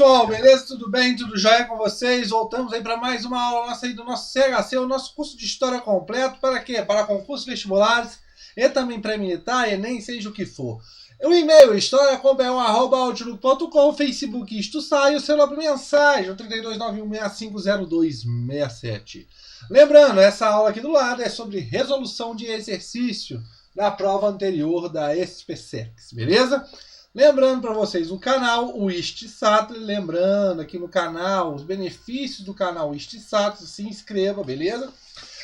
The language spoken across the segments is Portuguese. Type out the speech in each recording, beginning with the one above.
pessoal, beleza? Tudo bem? Tudo jóia com vocês? Voltamos aí para mais uma aula nossa aí do nosso CHC, o nosso curso de História completo. Para quê? Para concursos vestibulares e também para militar, Enem, seja o que for. O e-mail historiacom@outlook.com, Facebook Isto Sai, o celular para mensagem, o 3291650267. Lembrando, essa aula aqui do lado é sobre resolução de exercício da prova anterior da SPSEC, beleza? Lembrando para vocês o canal, o ISTSAT, lembrando aqui no canal, os benefícios do canal ISTSAT, se inscreva, beleza?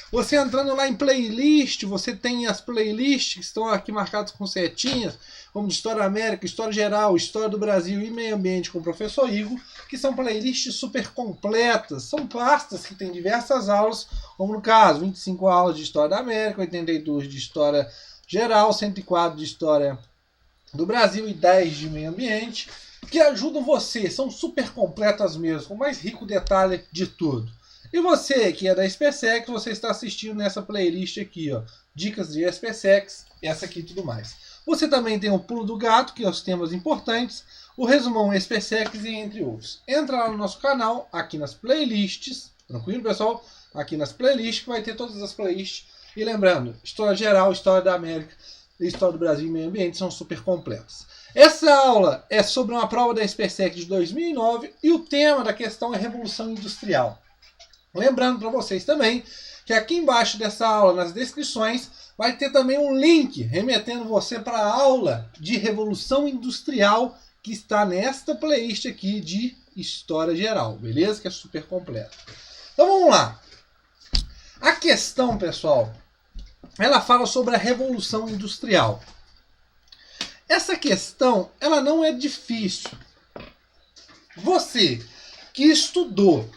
Você entrando lá em playlist, você tem as playlists que estão aqui marcadas com setinhas, como de História da América, História Geral, História do Brasil e Meio Ambiente com o professor Igor, que são playlists super completas, são pastas que têm diversas aulas, como no caso, 25 aulas de História da América, 82 de História Geral, 104 de História do Brasil e 10 de Meio Ambiente, que ajudam você, são super completas mesmo, com o mais rico detalhe de tudo. E você que é da SPSEC, você está assistindo nessa playlist aqui, ó, dicas de SPSEC, essa aqui e tudo mais. Você também tem o Pulo do Gato, que é os temas importantes, o Resumão SPSEC e entre outros. Entra lá no nosso canal, aqui nas playlists, tranquilo pessoal? Aqui nas playlists, que vai ter todas as playlists. E lembrando, História Geral, História da América, História do Brasil e Meio Ambiente são super completas. Essa aula é sobre uma prova da SPSEC de 2009 e o tema da questão é Revolução Industrial. Lembrando para vocês também que aqui embaixo dessa aula, nas descrições, vai ter também um link remetendo você para a aula de Revolução Industrial que está nesta playlist aqui de História Geral, beleza? Que é super completa. Então vamos lá. A questão, pessoal, ela fala sobre a Revolução Industrial. Essa questão, ela não é difícil. Você que estudou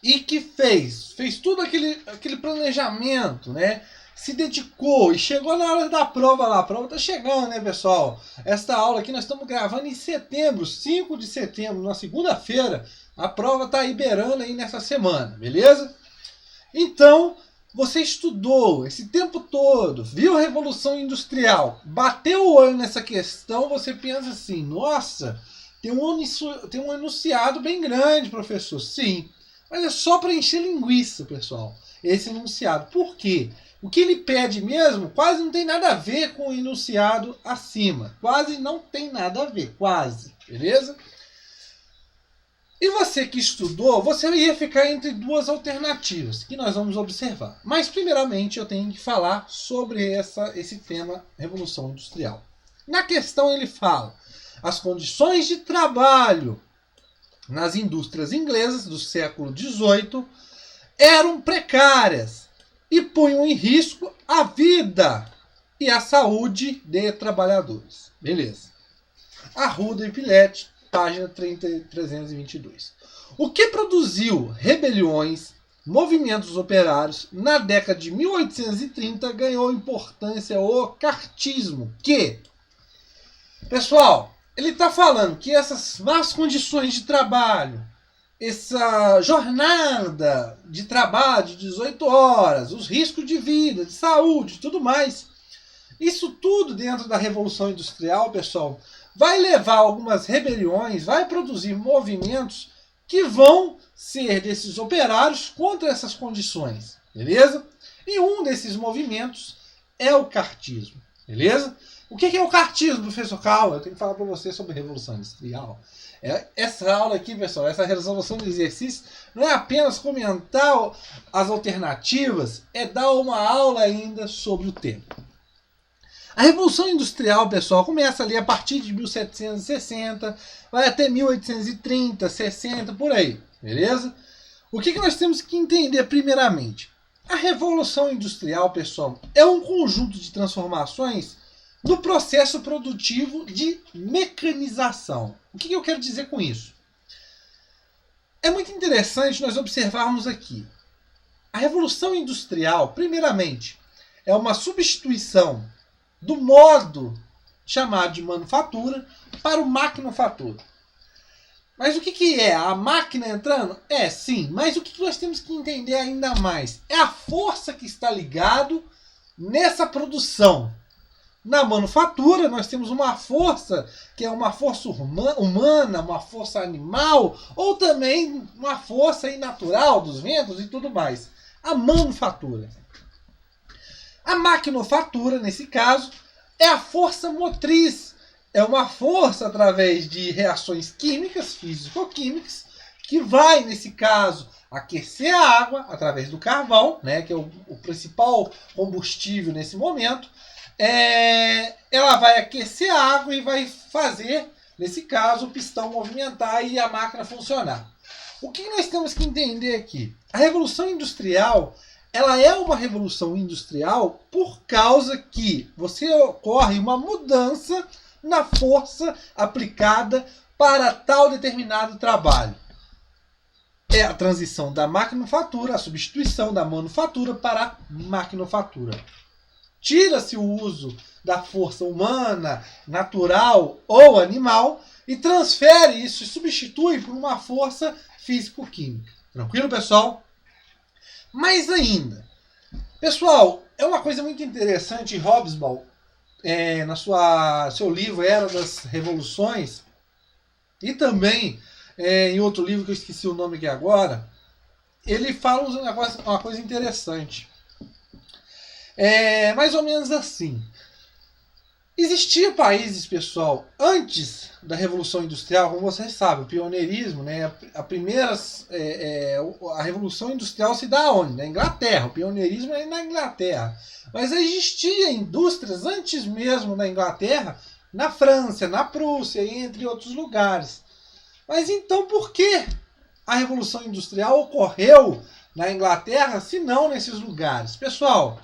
e que fez todo aquele planejamento, né? Se dedicou e chegou na hora da prova lá. A prova tá chegando, né, pessoal? Esta aula aqui nós estamos gravando em setembro, 5 de setembro, na segunda-feira. A prova tá aí beirando aí nessa semana, beleza? Então, você estudou esse tempo todo, viu a Revolução Industrial, bateu o olho nessa questão, você pensa assim, nossa, tem um enunciado bem grande, professor. Sim, mas é só para encher linguiça, pessoal, esse enunciado. Por quê? O que ele pede mesmo quase não tem nada a ver com o enunciado acima. Quase não tem nada a ver, quase, beleza? E você que estudou, você ia ficar entre duas alternativas, que nós vamos observar. Mas, primeiramente, eu tenho que falar sobre esse tema Revolução Industrial. Na questão, ele fala: as condições de trabalho nas indústrias inglesas do século XVIII eram precárias e punham em risco a vida e a saúde de trabalhadores. Beleza. Arruda e Pillet, página 322. O que produziu rebeliões, movimentos operários, na década de 1830 ganhou importância o cartismo, que, pessoal, ele está falando que essas más condições de trabalho, essa jornada de trabalho de 18 horas, os riscos de vida, de saúde, tudo mais, isso tudo dentro da Revolução Industrial, pessoal, vai levar algumas rebeliões, vai produzir movimentos que vão ser desses operários contra essas condições, beleza? E um desses movimentos é o cartismo, beleza? O que é o cartismo, professor? Calma, eu tenho que falar para você sobre a Revolução Industrial. Essa aula aqui, pessoal, essa resolução de exercício, não é apenas comentar as alternativas, é dar uma aula ainda sobre o tema. A Revolução Industrial, pessoal, começa ali a partir de 1760, vai até 1830, 60, por aí, beleza? O que nós temos que entender primeiramente? A Revolução Industrial, pessoal, é um conjunto de transformações no processo produtivo de mecanização. O que eu quero dizer com isso? É muito interessante nós observarmos aqui. A Revolução Industrial, primeiramente, é uma substituição do modo chamado de manufatura para o maquinofatura. Mas o que é? A máquina entrando? É, sim. Mas o que nós temos que entender ainda mais? É a força que está ligado nessa produção. Na manufatura, nós temos uma força que é uma força humana, uma força animal, ou também uma força natural dos ventos e tudo mais. A manufatura. A maquinofatura, nesse caso, é a força motriz. É uma força através de reações químicas, físico-químicas, que vai, nesse caso, aquecer a água através do carvão, né, que é o principal combustível nesse momento. Ela vai aquecer a água e vai fazer, nesse caso, o pistão movimentar e a máquina funcionar. O que nós temos que entender aqui? A Revolução Industrial, ela é uma revolução industrial por causa que ocorre uma mudança na força aplicada para tal determinado trabalho. É a transição da maquinofatura, a substituição da manufatura para a maquinofatura. Tira-se o uso da força humana, natural ou animal e transfere isso e substitui por uma força físico-química. Tranquilo, pessoal? Mais ainda, pessoal, é uma coisa muito interessante, Hobsbawm, seu livro Era das Revoluções, e também em outro livro que eu esqueci o nome aqui agora, ele fala uma coisa interessante. Mais ou menos assim. Existia países, pessoal, antes da Revolução Industrial, como vocês sabem, o pioneirismo, né, a Revolução Industrial se dá onde? Na Inglaterra. O pioneirismo é na Inglaterra. Mas existia indústrias antes mesmo na Inglaterra, na França, na Prússia, entre outros lugares. Mas então por que a Revolução Industrial ocorreu na Inglaterra, se não nesses lugares? Pessoal,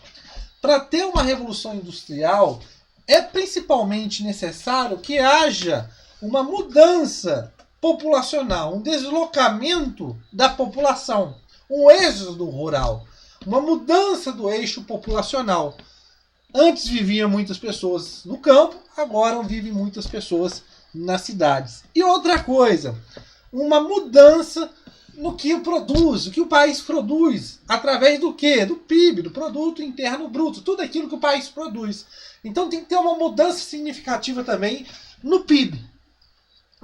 para ter uma Revolução Industrial, é principalmente necessário que haja uma mudança populacional, um deslocamento da população, um êxodo rural, uma mudança do eixo populacional. Antes viviam muitas pessoas no campo, agora vivem muitas pessoas nas cidades. E outra coisa, uma mudança no que produz, o que o país produz, através do quê? Do PIB, do Produto Interno Bruto, tudo aquilo que o país produz. Então tem que ter uma mudança significativa também no PIB.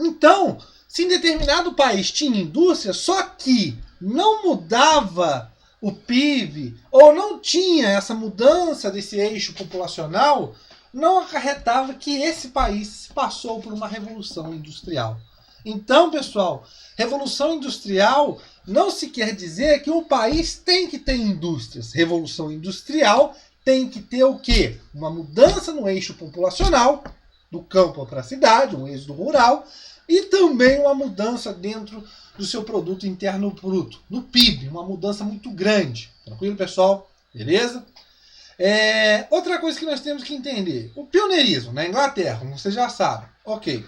Então, se em determinado país tinha indústria, só que não mudava o PIB, ou não tinha essa mudança desse eixo populacional, não acarretava que esse país passou por uma revolução industrial. Então, pessoal, revolução industrial não se quer dizer que um país tem que ter indústrias. Revolução industrial tem que ter o quê? Uma mudança no eixo populacional, do campo para a cidade, um êxodo rural, e também uma mudança dentro do seu produto interno bruto, no PIB, uma mudança muito grande. Tranquilo, pessoal? Beleza? Outra coisa que nós temos que entender, o pioneirismo na Inglaterra, como vocês já sabem. Ok.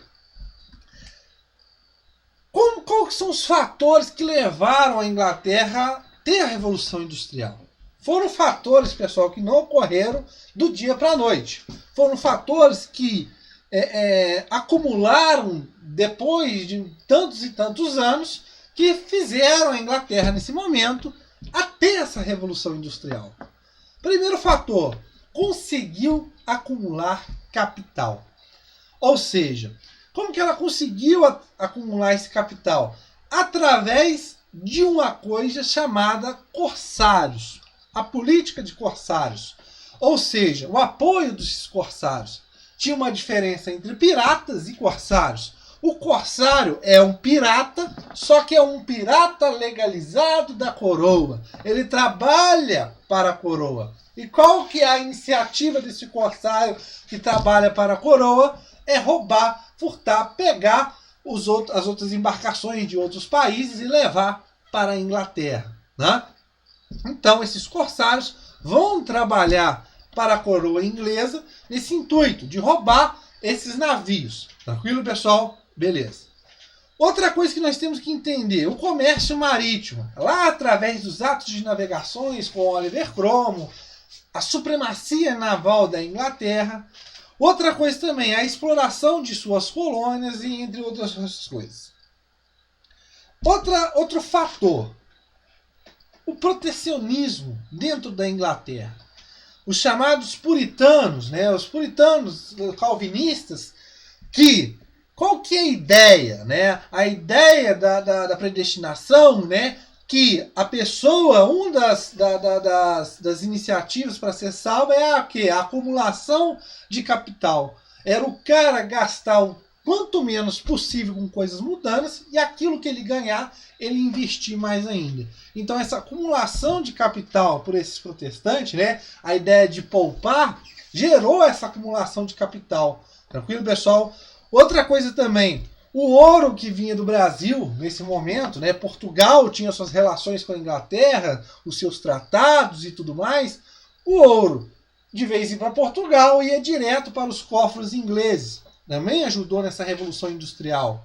Quais são os fatores que levaram a Inglaterra a ter a Revolução Industrial? Foram fatores, pessoal, que não ocorreram do dia para a noite. Foram fatores que acumularam depois de tantos e tantos anos que fizeram a Inglaterra, nesse momento, a ter essa Revolução Industrial. Primeiro fator, conseguiu acumular capital. Ou seja, como que ela conseguiu acumular esse capital? Através de uma coisa chamada corsários. A política de corsários. Ou seja, o apoio dos corsários. Tinha uma diferença entre piratas e corsários. O corsário é um pirata, só que é um pirata legalizado da coroa. Ele trabalha para a coroa. E qual que é a iniciativa desse corsário que trabalha para a coroa? É roubar, furtar, pegar as outras embarcações de outros países e levar para a Inglaterra. Né? Então, esses corsários vão trabalhar para a coroa inglesa nesse intuito de roubar esses navios. Tranquilo, pessoal? Beleza. Outra coisa que nós temos que entender, o comércio marítimo. Lá através dos atos de navegações com Oliver Cromwell, a supremacia naval da Inglaterra. Outra coisa também, a exploração de suas colônias e entre outras coisas. Outro fator, o protecionismo dentro da Inglaterra. os chamados puritanos, né? Os puritanos calvinistas, que qual que é a ideia, né? A ideia da predestinação, né? Que a pessoa, uma das iniciativas para ser salva é a quê? A acumulação de capital. Era o cara gastar o quanto menos possível com coisas mundanas e aquilo que ele ganhar, ele investir mais ainda. Então essa acumulação de capital por esses protestantes, né? A ideia de poupar, gerou essa acumulação de capital. Tranquilo, pessoal? Outra coisa também, o ouro que vinha do Brasil nesse momento, né? Portugal tinha suas relações com a Inglaterra, os seus tratados e tudo mais. O ouro, de vez em ir para Portugal, ia direto para os cofres ingleses. Também ajudou nessa Revolução Industrial.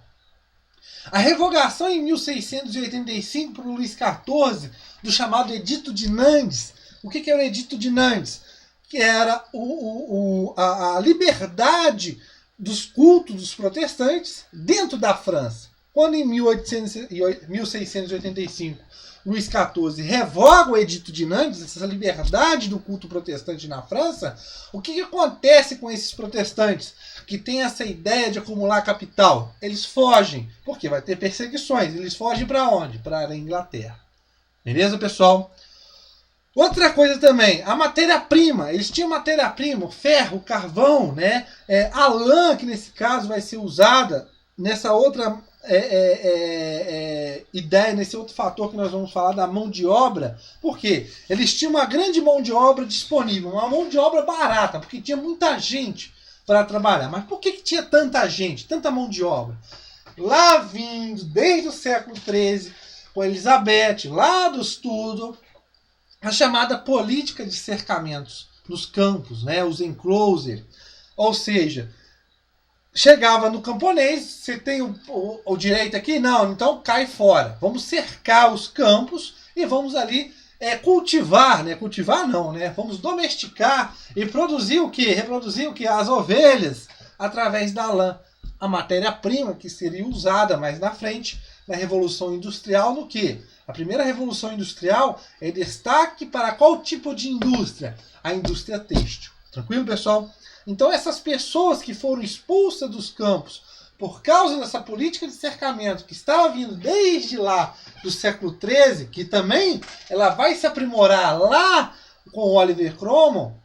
A revogação em 1685 por Luís XIV do chamado Edito de Nantes. O que era o Edito de Nantes? Que era a liberdade dos cultos dos protestantes dentro da França. Quando em 1685 Luís XIV revoga o Edito de Nantes, essa liberdade do culto protestante na França, o que acontece com esses protestantes que têm essa ideia de acumular capital? Eles fogem, porque vai ter perseguições. Eles fogem para onde? Para a Inglaterra. Beleza, pessoal? Outra coisa também, a matéria-prima. Eles tinham matéria-prima, o ferro, o carvão, né? A lã, que nesse caso vai ser usada nessa outra ideia, nesse outro fator que nós vamos falar da mão de obra. Por quê? Eles tinham uma grande mão de obra disponível, uma mão de obra barata, porque tinha muita gente para trabalhar. Mas por que tinha tanta gente, tanta mão de obra? Lá vindo, desde o século XIII, com Elizabeth, lá dos Tudor, a chamada política de cercamentos nos campos, né? Os enclosures. Ou seja, chegava no camponês, você tem o direito aqui? Não, então cai fora. Vamos cercar os campos e vamos ali cultivar, né? Cultivar não, né? Vamos domesticar e produzir o quê? Reproduzir o quê? As ovelhas através da lã. A matéria-prima que seria usada mais na frente na Revolução Industrial no quê? A primeira Revolução Industrial é destaque para qual tipo de indústria? A indústria têxtil. Tranquilo, pessoal? Então essas pessoas que foram expulsas dos campos por causa dessa política de cercamento que estava vindo desde lá do século XIII, que também ela vai se aprimorar lá com o Oliver Cromwell,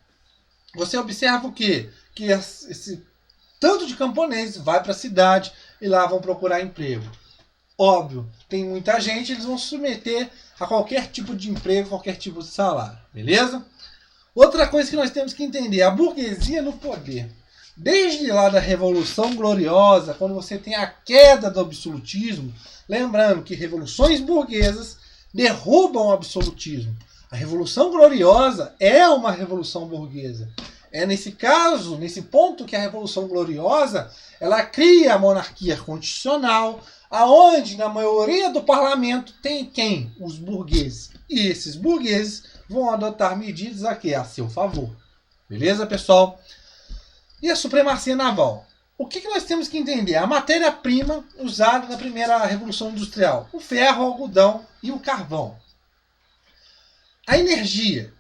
você observa o quê? Que esse tanto de camponeses vai para a cidade e lá vão procurar emprego. Óbvio, tem muita gente, eles vão se submeter a qualquer tipo de emprego, qualquer tipo de salário, beleza? Outra coisa que nós temos que entender, a burguesia no poder. Desde lá da Revolução Gloriosa, quando você tem a queda do absolutismo, lembrando que revoluções burguesas derrubam o absolutismo. A Revolução Gloriosa é uma revolução burguesa. É nesse caso, nesse ponto que a Revolução Gloriosa, ela cria a monarquia constitucional, aonde na maioria do parlamento tem quem? Os burgueses. E esses burgueses vão adotar medidas aqui a seu favor. Beleza, pessoal? E a supremacia naval? O que nós temos que entender? A matéria-prima usada na primeira Revolução Industrial. O ferro, o algodão e o carvão. A energia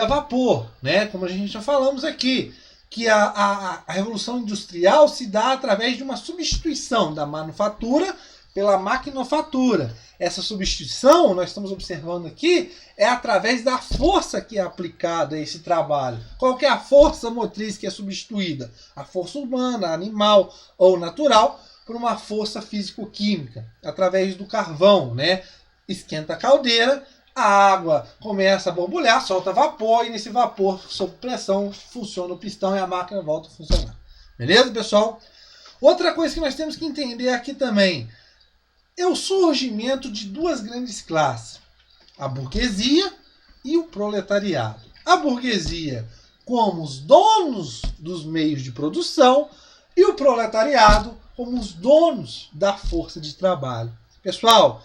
a vapor, né? Como a gente já falamos aqui, que a Revolução Industrial se dá através de uma substituição da manufatura pela maquinofatura. Essa substituição, nós estamos observando aqui, é através da força que é aplicada a esse trabalho. Qual que é a força motriz que é substituída? A força humana, animal ou natural, por uma força físico-química, através do carvão, né? Esquenta a caldeira, a água começa a borbulhar, solta vapor, e nesse vapor, sob pressão, funciona o pistão e a máquina volta a funcionar. Beleza, pessoal? Outra coisa que nós temos que entender aqui também é o surgimento de duas grandes classes, a burguesia e o proletariado. A burguesia como os donos dos meios de produção e o proletariado como os donos da força de trabalho. Pessoal,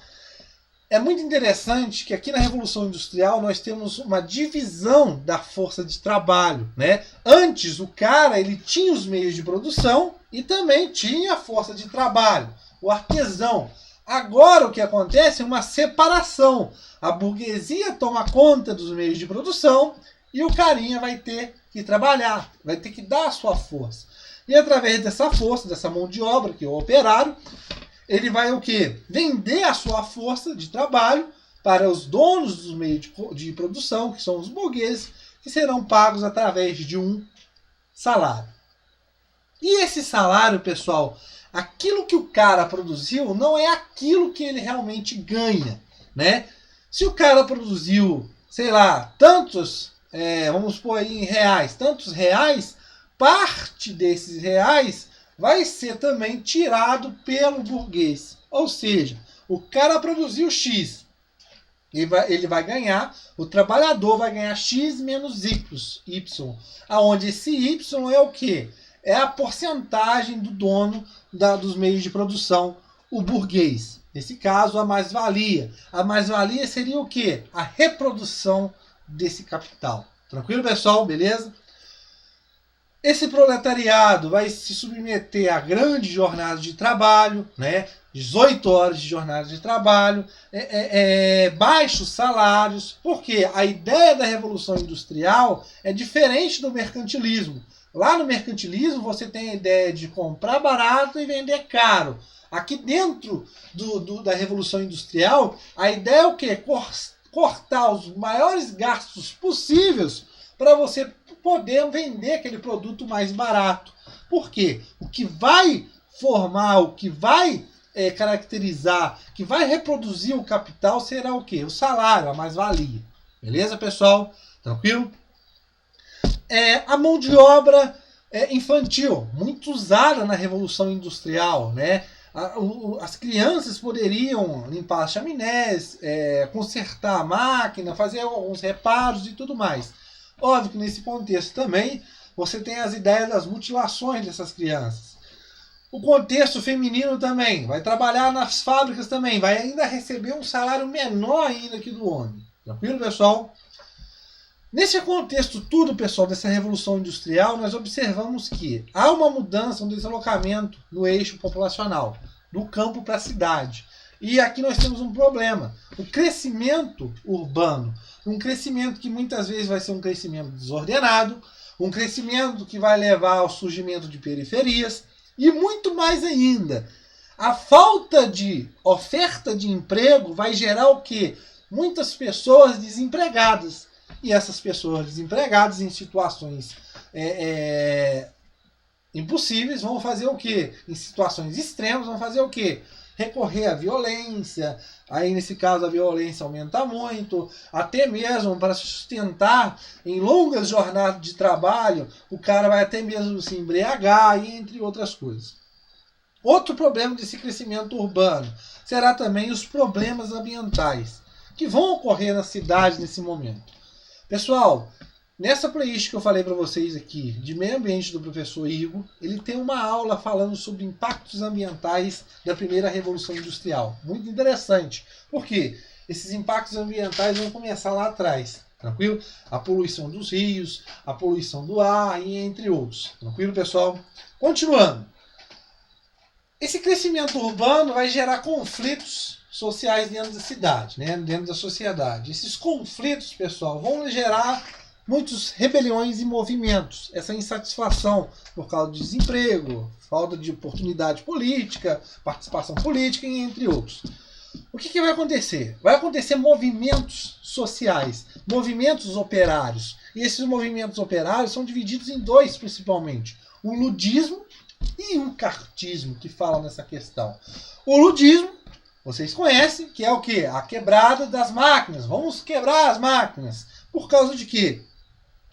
é muito interessante que aqui na Revolução Industrial nós temos uma divisão da força de trabalho, né? Antes o cara ele tinha os meios de produção e também tinha a força de trabalho, o artesão. Agora o que acontece é uma separação. A burguesia toma conta dos meios de produção e o carinha vai ter que trabalhar, vai ter que dar a sua força. E através dessa força, dessa mão de obra, que é o operário, ele vai o quê? Vender a sua força de trabalho para os donos dos meios de produção, que são os burgueses, que serão pagos através de um salário. E esse salário, pessoal, aquilo que o cara produziu não é aquilo que ele realmente ganha, né? Se o cara produziu, sei lá, tantos, vamos pôr aí em reais, tantos reais, parte desses reais vai ser também tirado pelo burguês. Ou seja, o cara produziu X, ele vai ganhar, o trabalhador vai ganhar X menos Y, aonde esse Y é o quê? É a porcentagem do dono dos meios de produção, o burguês. Nesse caso, a mais-valia. A mais-valia seria o quê? A reprodução desse capital. Tranquilo, pessoal? Beleza? Esse proletariado vai se submeter a grandes jornadas de trabalho, né? 18 horas de jornada de trabalho, baixos salários, porque a ideia da Revolução Industrial é diferente do mercantilismo. Lá no mercantilismo você tem a ideia de comprar barato e vender caro. Aqui dentro da Revolução Industrial, a ideia é o quê? Cortar os maiores gastos possíveis para você poder vender aquele produto mais barato. Por quê? O que vai formar, o que vai caracterizar, que vai reproduzir o capital será o quê? O salário, a mais-valia. Beleza, pessoal? Tranquilo? A mão de obra infantil, muito usada na Revolução Industrial, né? As crianças poderiam limpar as chaminés, consertar a máquina, fazer alguns reparos e tudo mais. Óbvio que nesse contexto também você tem as ideias das mutilações dessas crianças. O contexto feminino também, vai trabalhar nas fábricas também, vai ainda receber um salário menor ainda que do homem. Tranquilo, pessoal? Nesse contexto tudo, pessoal, dessa Revolução Industrial, nós observamos que há uma mudança, um deslocamento no eixo populacional, do campo para a cidade. E aqui nós temos um problema, o crescimento urbano, um crescimento que muitas vezes vai ser um crescimento desordenado, um crescimento que vai levar ao surgimento de periferias, e muito mais ainda, a falta de oferta de emprego vai gerar o quê? Muitas pessoas desempregadas. E essas pessoas desempregadas em situações impossíveis vão fazer o quê? Em situações extremas vão fazer o quê? Recorrer à violência. Aí nesse caso a violência aumenta muito, até mesmo para sustentar em longas jornadas de trabalho, o cara vai até mesmo se embriagar, e entre outras coisas. Outro problema desse crescimento urbano será também os problemas ambientais, que vão ocorrer na cidade nesse momento. Pessoal, nessa playlist que eu falei para vocês aqui, de meio ambiente do professor Igor, ele tem uma aula falando sobre impactos ambientais da primeira Revolução Industrial. Muito interessante. Por quê? Esses impactos ambientais vão começar lá atrás, tranquilo? A poluição dos rios, a poluição do ar e entre outros. Tranquilo, pessoal? Continuando. Esse crescimento urbano vai gerar conflitos sociais dentro da cidade, né? Dentro da sociedade. Esses conflitos, pessoal, vão gerar muitas rebeliões e movimentos. Essa insatisfação por causa de desemprego, falta de oportunidade política, participação política e entre outros. O que vai acontecer? Vai acontecer movimentos sociais, movimentos operários. E esses movimentos operários são divididos em dois, principalmente. O ludismo e o cartismo, que falam nessa questão. O ludismo, vocês conhecem, que é o quê? A quebrada das máquinas. Vamos quebrar as máquinas. Por causa de quê?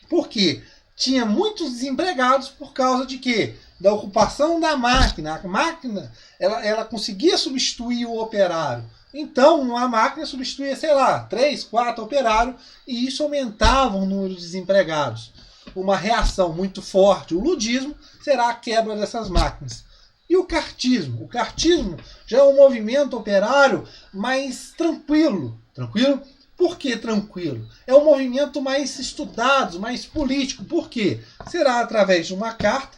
Porque tinha muitos desempregados por causa de quê? Da ocupação da máquina. A máquina, ela conseguia substituir o operário. Então, a máquina substituía, sei lá, 3, 4 operários, e isso aumentava o número de desempregados. Uma reação muito forte, o ludismo, será a quebra dessas máquinas. E o cartismo? O cartismo já é um movimento operário mais tranquilo. Tranquilo? Por que tranquilo? É um movimento mais estudado, mais político. Por quê? Será através de uma carta,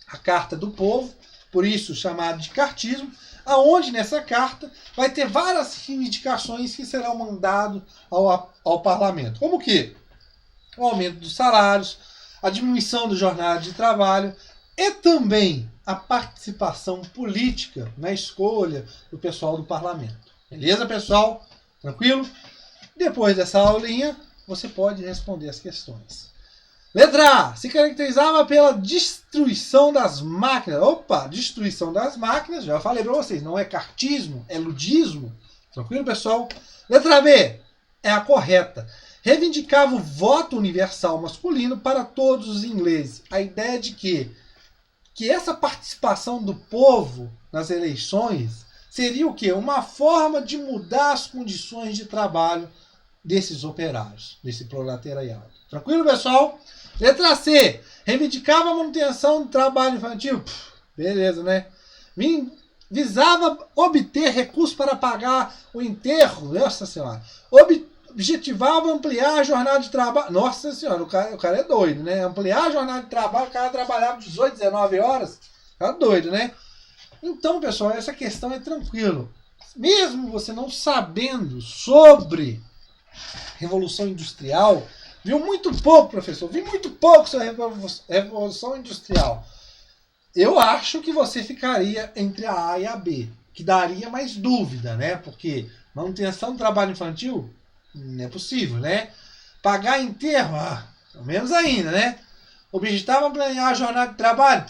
a Carta do Povo, por isso chamado de cartismo, aonde nessa carta vai ter várias reivindicações que serão mandadas ao parlamento. Como que? o aumento dos salários, a diminuição da jornada de trabalho e também a participação política na escolha do pessoal do parlamento. Beleza, pessoal? Tranquilo? Depois dessa aulinha, você pode responder as questões. Letra A. Se caracterizava pela destruição das máquinas. Opa, destruição das máquinas. Já falei para vocês, não é cartismo, é ludismo. Tranquilo, pessoal? Letra B. É a correta. Reivindicava o voto universal masculino para todos os ingleses. A ideia de que essa participação do povo nas eleições seria o quê? Uma forma de mudar as condições de trabalho desses operários, desse proletariado. Tranquilo, pessoal? Letra C. Reivindicava a manutenção do trabalho infantil. Beleza, né? Visava obter recursos para pagar o enterro. Nossa Senhora. Objetivava ampliar a jornada de trabalho. Nossa Senhora, o cara é doido, né? Ampliar a jornada de trabalho, o cara trabalhava 18, 19 horas. Tá doido, né? Então, pessoal, essa questão é tranquilo. Mesmo você não sabendo sobre Revolução Industrial, viu muito pouco, professor, vi muito pouco sobre Revolução Industrial. Eu acho que você ficaria entre a A e a B, que daria mais dúvida, né? Porque manutenção do trabalho infantil não é possível, né? Pagar enterro, pelo menos ainda, né? Objetava planejar a jornada de trabalho,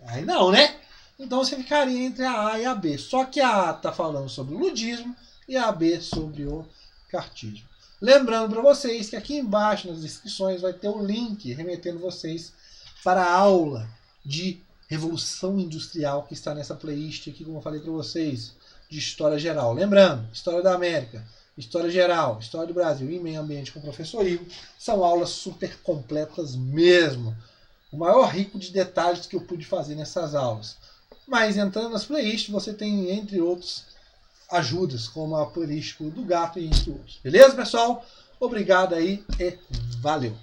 aí não, né? Então você ficaria entre a A e a B. Só que a A está falando sobre o ludismo e a B sobre o cartismo. Lembrando para vocês que aqui embaixo nas descrições vai ter o link remetendo vocês para a aula de Revolução Industrial que está nessa playlist aqui, como eu falei para vocês, de História Geral. Lembrando, História da América, História Geral, História do Brasil e Meio Ambiente com o professor Igor são aulas super completas mesmo. O maior rico de detalhes que eu pude fazer nessas aulas. Mas entrando nas playlists, você tem, entre outros, ajudas, como a playlist do gato e entre outros. Beleza, pessoal? Obrigado aí e valeu!